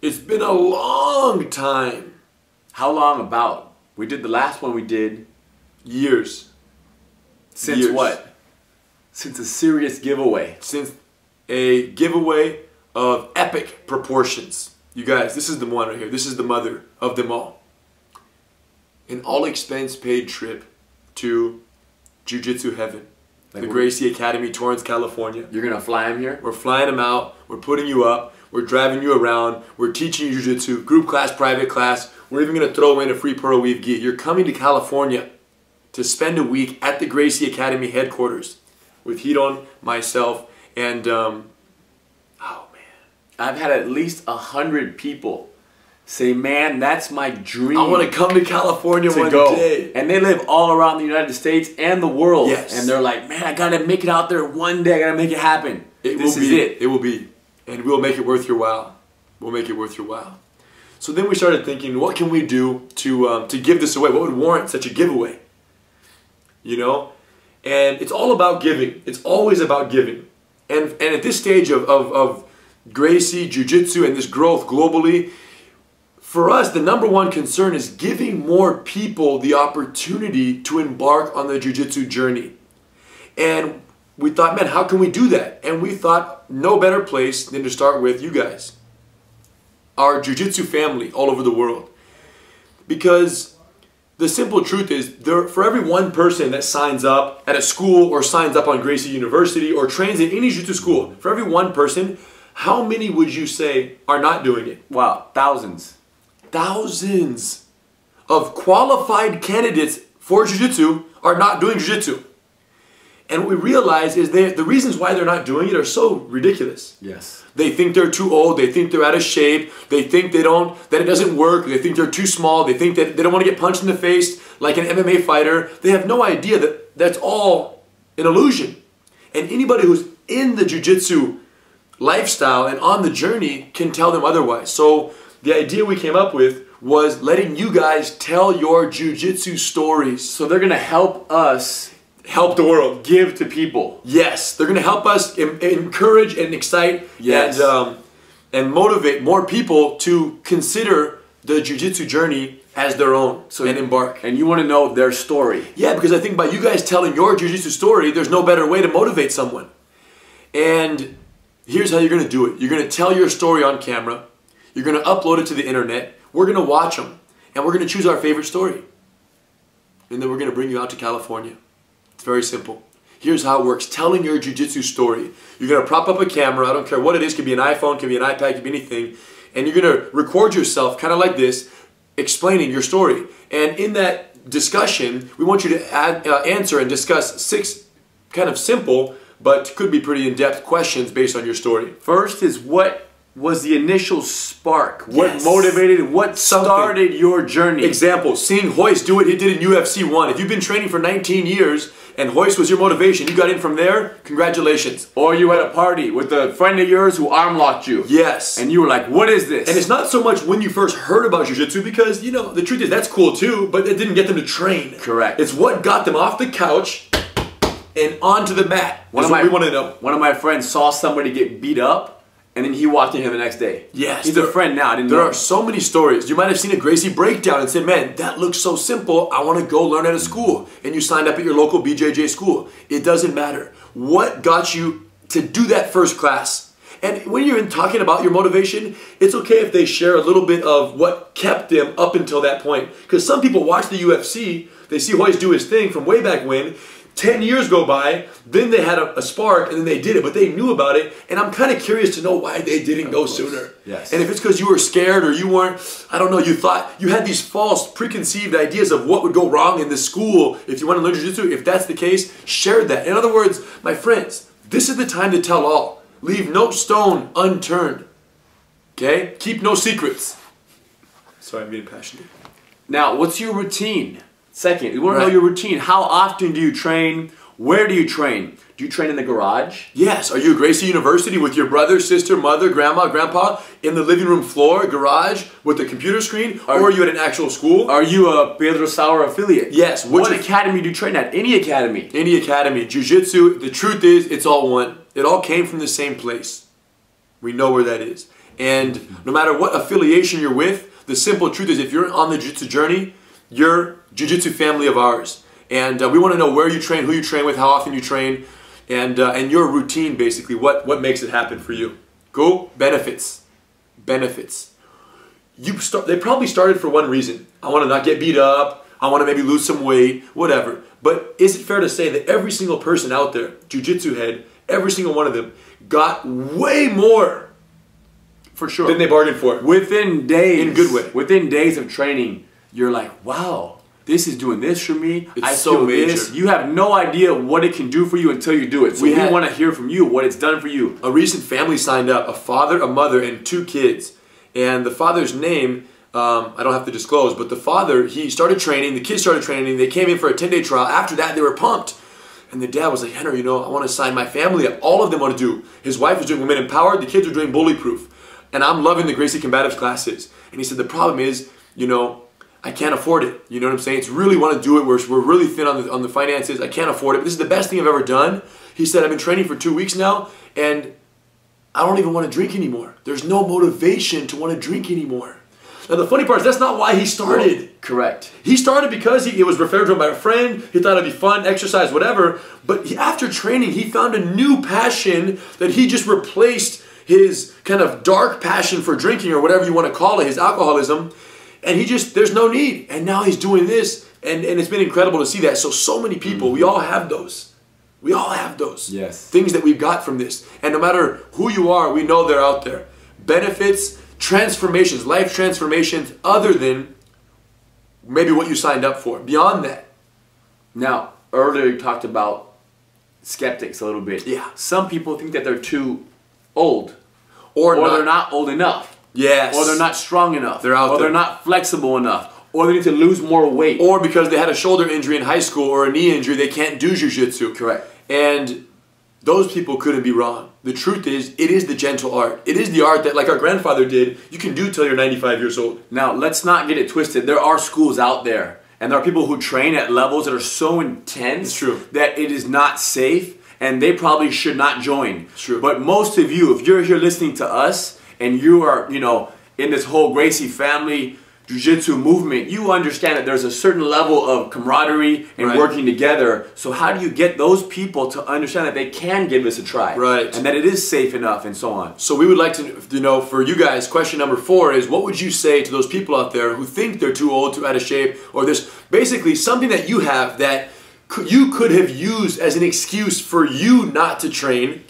It's been a long time. How long about? We did the last one we did. Years. Since Years. what? Since a serious giveaway. Since a giveaway of epic proportions. You guys, this is the one right here. This is the mother of them all. An all-expense paid trip to Jiu-Jitsu Heaven. The Gracie Academy, Torrance, California. You're gonna fly him here? We're flying them out. We're putting you up. We're driving you around. We're teaching you Jiu-Jitsu, group class, private class. We're even gonna throw in a free Pearl Weave gi. You're coming to California to spend a week at the Gracie Academy headquarters with Hiron, myself, and oh man. I've had at least 100 people say, man, that's my dream. I want to come to California one day. And they live all around the United States and the world. Yes. And they're like, man, I gotta make it out there one day. I gotta make it happen. This is it. It will be. And we'll make it worth your while. We'll make it worth your while. So then we started thinking, what can we do to give this away? What would warrant such a giveaway? You know? And it's all about giving. It's always about giving. And at this stage of Gracie, Jiu-Jitsu, and this growth globally, for us, the number one concern is giving more people the opportunity to embark on the Jiu-Jitsu journey. And we thought, man, how can we do that? And we thought no better place than to start with you guys. Our Jiu-Jitsu family all over the world. Because the simple truth is, for every one person that signs up at a school or signs up on Gracie University or trains in any Jiu-Jitsu school, for every one person, how many would you say are not doing it? Wow, thousands. Thousands of qualified candidates for Jiu-Jitsu are not doing Jiu-Jitsu. And what we realize is the reasons why they're not doing it are so ridiculous. Yes. They think they're too old, they think they're out of shape, they think that it doesn't work, they think they're too small, they think that they don't want to get punched in the face like an MMA fighter. They have no idea that that's all an illusion. And anybody who's in the Jiu-Jitsu lifestyle and on the journey can tell them otherwise. So the idea we came up with was letting you guys tell your Jiu-Jitsu stories. So they're gonna help us help the world. Give to people. Yes, they're gonna help us encourage and excite and motivate more people to consider the Jiu-Jitsu journey as their own and embark. And you wanna know their story. Yeah, because I think by you guys telling your Jiu-Jitsu story, there's no better way to motivate someone. And here's how you're gonna do it. You're gonna tell your story on camera. You're going to upload it to the internet. We're going to watch them. And we're going to choose our favorite story. And then we're going to bring you out to California. It's very simple. Here's how it works. Telling your Jiu-Jitsu story. You're going to prop up a camera. I don't care what it is. It could be an iPhone, it could be an iPad, it could be anything. And you're going to record yourself kind of like this, explaining your story. And in that discussion, we want you to answer and discuss 6 kind of simple, but could be pretty in-depth questions based on your story. First is, what was the initial spark? What motivated, what started your journey? Example, seeing Royce do what he did in UFC 1. If you've been training for 19 years and Royce was your motivation, you got in from there, congratulations. Or you had a party with a friend of yours who arm locked you. Yes. And you were like, what is this? And it's not so much when you first heard about Jiu-Jitsu, because, you know, the truth is that's cool too, but it didn't get them to train. Correct. It's what got them off the couch and onto the mat. That's what we want to know. One of my friends saw somebody get beat up, and then he walked in here the next day. Yes. He's a friend now. I didn't know. There are so many stories. You might have seen a Gracie breakdown and said, man, that looks so simple. I want to go learn at a school. And you signed up at your local BJJ school. It doesn't matter. What got you to do that first class? And when you're talking about your motivation, it's okay if they share a little bit of what kept them up until that point. Because some people watch the UFC, they see Royce do his thing from way back when, 10 years go by, then they had a spark, and then they did it, but they knew about it, and I'm kind of curious to know why they didn't go sooner. Yes. And if it's because you were scared or you weren't, I don't know, you thought, you had these false preconceived ideas of what would go wrong in the school if you want to learn Jiu-Jitsu, if that's the case, share that. In other words, my friends, this is the time to tell all. Leave no stone unturned. Okay? Keep no secrets. Sorry, I'm getting passionate. Now, what's your routine? Second, we want to know your routine. How often do you train? Where do you train? Do you train in the garage? Yes. Are you at Gracie University with your brother, sister, mother, grandma, grandpa in the living room floor, garage, with a computer screen? Or are you at an actual school? Are you a Pedro Sauer affiliate? Yes. What academy do you train at? Any academy. Any academy. Jiu-Jitsu, the truth is, it's all one. It all came from the same place. We know where that is. And no matter what affiliation you're with, the simple truth is if you're on the jiu-jitsu journey, you're Jiu-Jitsu family of ours. And we want to know where you train, who you train with, how often you train, and your routine basically, what makes it happen for you. Go, benefits. Benefits. They probably started for one reason. I want to not get beat up, I want to maybe lose some weight, whatever. But is it fair to say that every single person out there, Jiu-Jitsu head, every single one of them, got way more for sure than they bargained for? Within days. In a good way. Within days of training, you're like, wow, this is doing this for me. It's so major. This. You have no idea what it can do for you until you do it. So we want to hear from you what it's done for you. A recent family signed up, a father, a mother, and 2 kids. And the father's name, I don't have to disclose, but the father, he started training, the kids started training, they came in for a 10-day trial. After that, they were pumped. And the dad was like, Henry, I want to sign my family up. All of them want to do. His wife was doing Women Empowered, the kids were doing Bully Proof. And I'm loving the Gracie Combatives classes. And he said, the problem is, I can't afford it. You know what I'm saying? It's really want to do it. We're really thin on the finances. I can't afford it. But this is the best thing I've ever done. He said, I've been training for 2 weeks now, and I don't even want to drink anymore. There's no motivation to want to drink anymore. Now the funny part is that's not why he started. Well, correct. He started because it was referred to him by a friend. He thought it'd be fun, exercise, whatever. But after training, he found a new passion that he just replaced his kind of dark passion for drinking or whatever you want to call it, his alcoholism. And there's no need. And now he's doing this. And it's been incredible to see that. So many people, we all have those. We all have those. Yes. Things that we've got from this. And no matter who you are, we know they're out there. Benefits, transformations, life transformations other than maybe what you signed up for. Beyond that. Now, earlier you talked about skeptics a little bit. Yeah. Some people think that they're too old. Or they're not old enough. Yes. Or they're not strong enough. They're out there. Or they're not flexible enough. Or they need to lose more weight. Or because they had a shoulder injury in high school or a knee injury, they can't do jiu-jitsu. Correct. And those people couldn't be wrong. The truth is, it is the gentle art. It is the art that, like our grandfather did, you can do till you're 95 years old. Now, let's not get it twisted. There are schools out there, and there are people who train at levels that are so intense It's true. that it is not safe, and they probably should not join. It's true. But most of you, if you're here listening to us, and you are, in this whole Gracie Family Jiu-Jitsu movement, you understand that there's a certain level of camaraderie and Right. working together. So how do you get those people to understand that they can give this a try? Right. And that it is safe enough and so on. So we would like to, for you guys, question number 4 is, what would you say to those people out there who think they're too old, too out of shape, or there's basically something that you have that you could have used as an excuse for you not to train,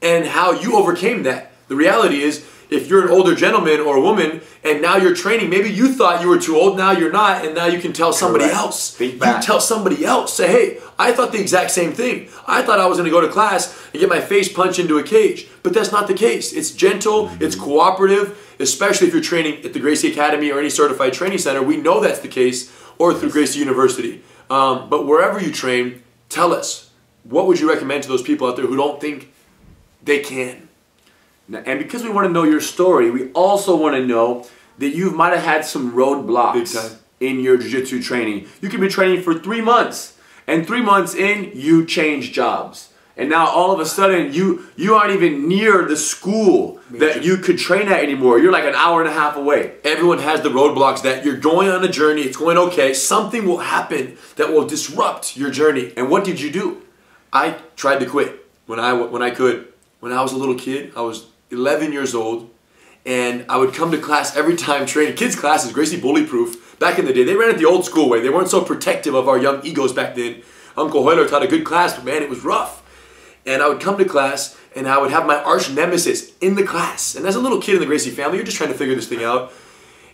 and how you overcame that? The reality is, if you're an older gentleman or a woman and now you're training, maybe you thought you were too old, now you're not, and now you can tell somebody Correct. else. Think back. You tell somebody else. Say, hey, I thought the exact same thing. I thought I was going to go to class and get my face punched into a cage. But that's not the case. It's gentle, it's cooperative, especially if you're training at the Gracie Academy or any certified training center. We know that's the case, or through Gracie University. But wherever you train, tell us, what would you recommend to those people out there who don't think they can? And because we want to know your story, we also want to know that you might have had some Big roadblocks time. in your jiu-jitsu training. You could be training for 3 months, and 3 months in, you change jobs. And now all of a sudden, you aren't even near the school that you could train at anymore. You're like an hour and a half away. Everyone has the roadblocks that you're going on a journey, it's going okay, something will happen that will disrupt your journey. And what did you do? I tried to quit when I could. When I was a little kid, I was 11 years old, and I would come to class every time training. Kids' classes, Gracie Bully Proof, back in the day, they ran it the old school way. They weren't so protective of our young egos back then. Uncle Hoyler taught a good class, but man, it was rough. And I would come to class, and I would have my arch nemesis in the class. And as a little kid in the Gracie family, you're just trying to figure this thing out.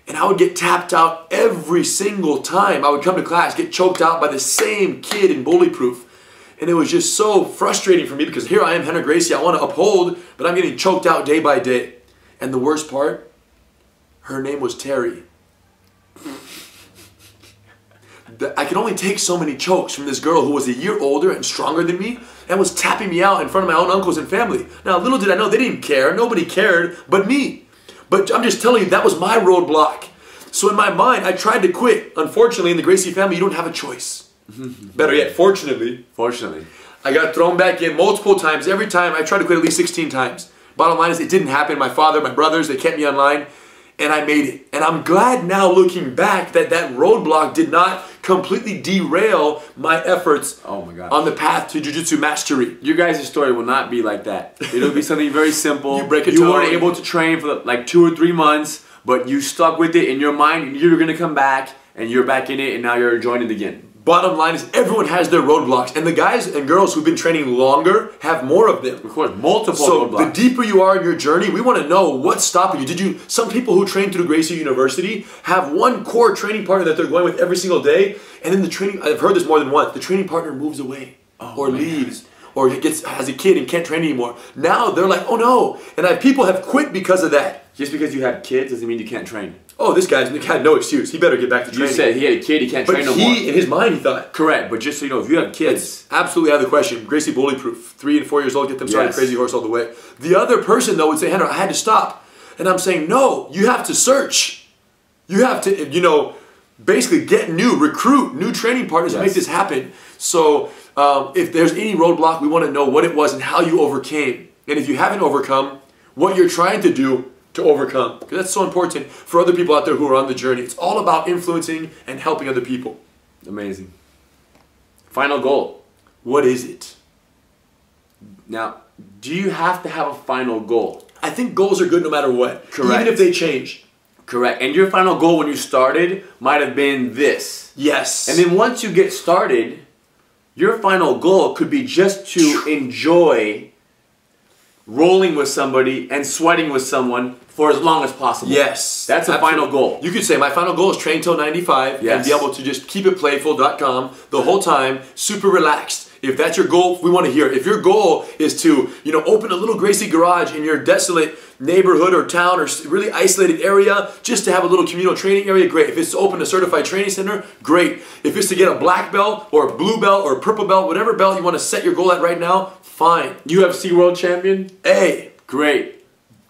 And I would get tapped out every single time. I would come to class, get choked out by the same kid in Bully Proof. And it was just so frustrating for me because here I am, Henry Gracie, I want to uphold, but I'm getting choked out day by day. And the worst part, her name was Terry. I could only take so many chokes from this girl who was a year older and stronger than me and was tapping me out in front of my own uncles and family. Now, little did I know, they didn't care. Nobody cared but me. But I'm just telling you, that was my roadblock. So in my mind, I tried to quit. Unfortunately, in the Gracie family, you don't have a choice. Better yet, fortunately, Fortunately. I got thrown back in multiple times. Every time, I tried to quit at least 16 times. Bottom line is it didn't happen. My father, my brothers, they kept me online, and I made it. And I'm glad now looking back that that roadblock did not completely derail my efforts on the path to Jiu-Jitsu mastery. Your guys' story will not be like that. It'll be something very simple. You break a toe. You weren't able to train for like 2 or 3 months, but you stuck with it in your mind. You're going to come back, and you're back in it, and now you're enjoying it again. Bottom line is everyone has their roadblocks, and the guys and girls who've been training longer have more of them. Of course, multiple roadblocks. So the deeper you are in your journey, we want to know what's stopping you. Some people who train through Gracie University have one core training partner that they're going with every single day, and then the training, I've heard this more than once, the training partner moves away or leaves or has a kid and can't train anymore. Now they're like, oh no, and people have quit because of that. Just because you have kids doesn't mean you can't train. Oh, this guy's had no excuse. He better get back to training. You said he had a kid, he can't train no more. But in his mind, he thought. Correct, but just so you know, if you have kids. It's absolutely out of the question. Gracie bully proof. 3 and 4 years old, get them started. Crazy horse all the way. The other person, though, would say, Henry, I had to stop. And I'm saying, no, you have to search. You have to, basically get recruit new training partners to make this happen. So if there's any roadblock, we want to know what it was and how you overcame. And if you haven't overcome, what you're trying to do to overcome. Because that's so important for other people out there who are on the journey. It's all about influencing and helping other people. Amazing. Final goal. What is it? Now, do you have to have a final goal? I think goals are good no matter what. Correct. Even if they change. Correct. And your final goal when you started might have been this. Yes. And then once you get started, your final goal could be just to enjoy rolling with somebody and sweating with someone for as long as possible. Yes. That's a final goal. You could say my final goal is train till 95 and be able to just keep it playful.com the whole time, super relaxed. If that's your goal, we want to hear it. If your goal is to, open a little Gracie garage in your desolate neighborhood or town or really isolated area just to have a little communal training area, great. If it's to open a certified training center, great. If it's to get a black belt or a blue belt or a purple belt, whatever belt you want to set your goal at right now, fine. UFC World Champion? Hey, great.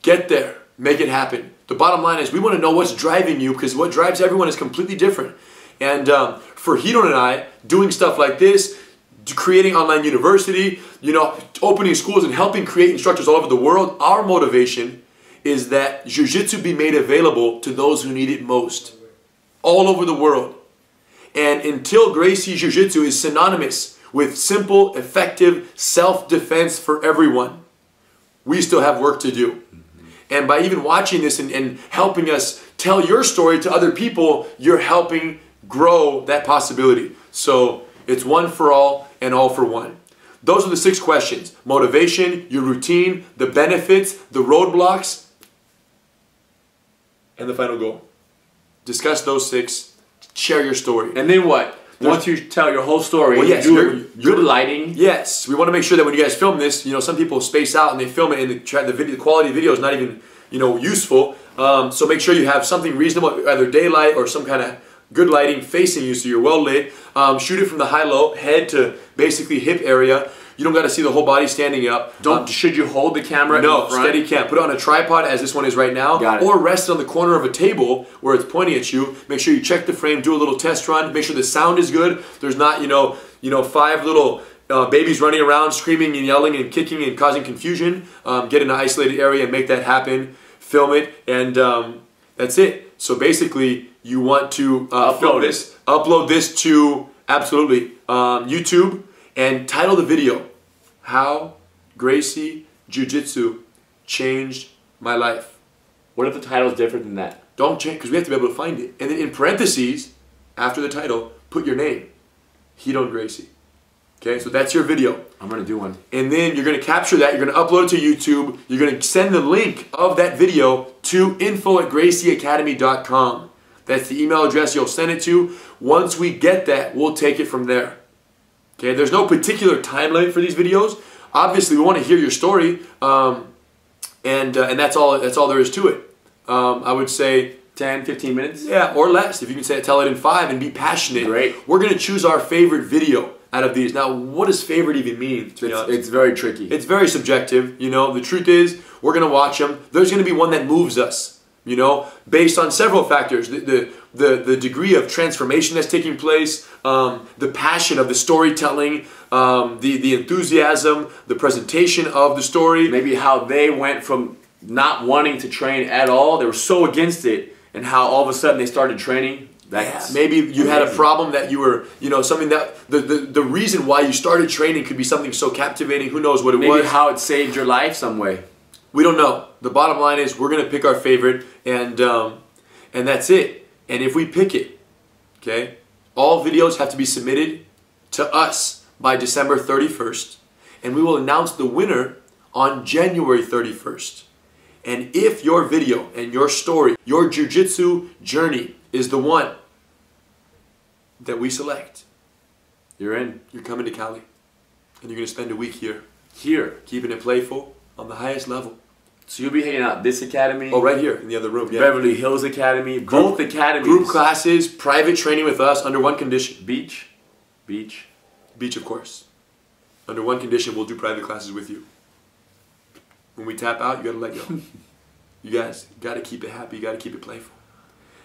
Get there. Make it happen. The bottom line is we want to know what's driving you because what drives everyone is completely different. And for Hidon and I, doing stuff like this, creating online university, opening schools and helping create instructors all over the world, our motivation is that Jiu-Jitsu be made available to those who need it most, all over the world. And until Gracie Jiu-Jitsu is synonymous with simple, effective self-defense for everyone, we still have work to do. And by even watching this and helping us tell your story to other people, you're helping grow that possibility. So it's one for all and all for one. Those are the 6 questions. Motivation, your routine, the benefits, the roadblocks, and the final goal. Discuss those 6. Share your story. And then what? Once you tell your whole story, good lighting. Yes, we want to make sure that when you guys film this, some people space out and they film it and the quality of the video is not even, useful. So make sure you have something reasonable, either daylight or some kind of good lighting facing you so you're well lit. Shoot it from the high-low, head to basically hip area. You don't got to see the whole body standing up. Should you hold the camera in the front? Steady cam. Put it on a tripod as this one is right now. Got it. Or rest it on the corner of a table where it's pointing at you. Make sure you check the frame, do a little test run. Make sure the sound is good. There's not, 5 little babies running around screaming and yelling and kicking and causing confusion. Get in an isolated area and make that happen. Film it and that's it. So basically you want to upload this to YouTube and title the video, How Gracie Jiu-Jitsu Changed My Life. What if the title is different than that? Don't change, because we have to be able to find it. And then in parentheses, after the title, put your name, Hidon Gracie. Okay, so that's your video. I'm going to do one. And then you're going to capture that, you're going to upload it to YouTube, you're going to send the link of that video to info@gracieacademy.com. That's the email address you'll send it to. Once we get that, we'll take it from there. Okay, there's no particular time limit for these videos. Obviously, we want to hear your story, and that's all there is to it. I would say 10, 15 minutes? Yeah, or less. If you can tell it in 5 and be passionate. Great. We're going to choose our favorite video out of these. Now, what does favorite even mean? It's very tricky. It's very subjective. The truth is, we're going to watch them. There's going to be one that moves us, based on several factors. The degree of transformation that's taking place, the passion of the storytelling, the enthusiasm, the presentation of the story. Maybe how they went from not wanting to train at all, they were so against it, and how all of a sudden they started training. That's maybe you had a problem that you were, something that the reason why you started training could be something so captivating. Who knows what it was? Maybe how it saved your life some way. We don't know. The bottom line is we're gonna pick our favorite, and that's it. And if we pick it, okay, all videos have to be submitted to us by December 31st, and we will announce the winner on January 31st. And if your video and your story, your jiu-jitsu journey is the one that we select, you're in. You're coming to Cali, and you're gonna spend a week here, keeping it playful on the highest level. So you'll be hanging out at this academy. Oh, right here in the other room. Yeah. Beverly Hills Academy. Both academies. Group classes, private training with us under one condition. Beach, of course. Under one condition, we'll do private classes with you. When we tap out, you gotta let go. You guys gotta keep it happy. You gotta keep it playful.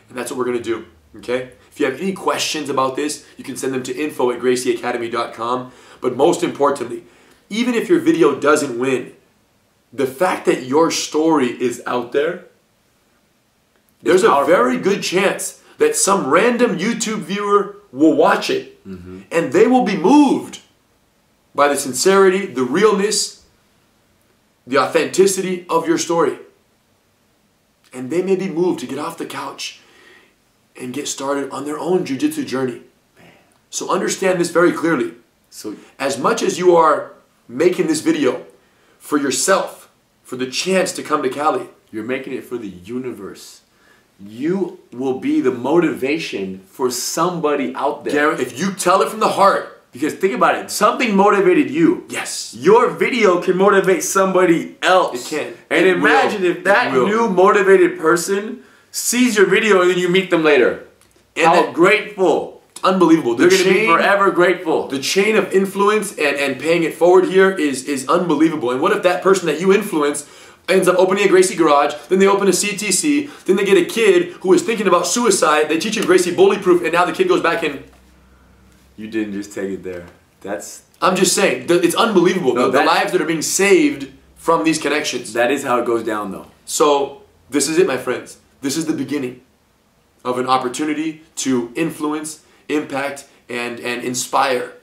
And that's what we're gonna do. Okay? If you have any questions about this, you can send them to info@gracieacademy.com. But most importantly, even if your video doesn't win, the fact that your story is out there, there's a very good chance that some random YouTube viewer will watch it, and they will be moved by the sincerity, the realness, the authenticity of your story. And they may be moved to get off the couch and get started on their own jiu-jitsu journey. So understand this very clearly. So as much as you are making this video for yourself, for the chance to come to Cali, you're making it for the universe. You will be the motivation for somebody out there. If you tell it from the heart. Because think about it, something motivated you. Yes. Your video can motivate somebody else. It can. And imagine if that new motivated person sees your video and then you meet them later. And how grateful. Unbelievable. They're going to be forever grateful. The chain of influence and paying it forward here is unbelievable. And what if that person that you influence ends up opening a Gracie garage, then they open a CTC, then they get a kid who is thinking about suicide, they teach him Gracie bully-proof, and now the kid goes back in. You didn't just take it there. I'm just saying, it's unbelievable. No, the lives that are being saved from these connections. That is how it goes down, though. So, this is it, my friends. This is the beginning of an opportunity to influence, impact, and inspire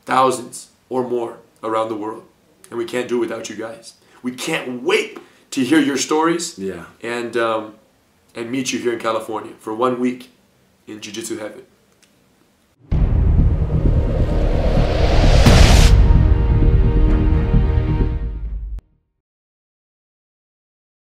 thousands or more around the world. And we can't do it without you guys. We can't wait to hear your stories and meet you here in California for 1 week in Jiu-Jitsu Heaven.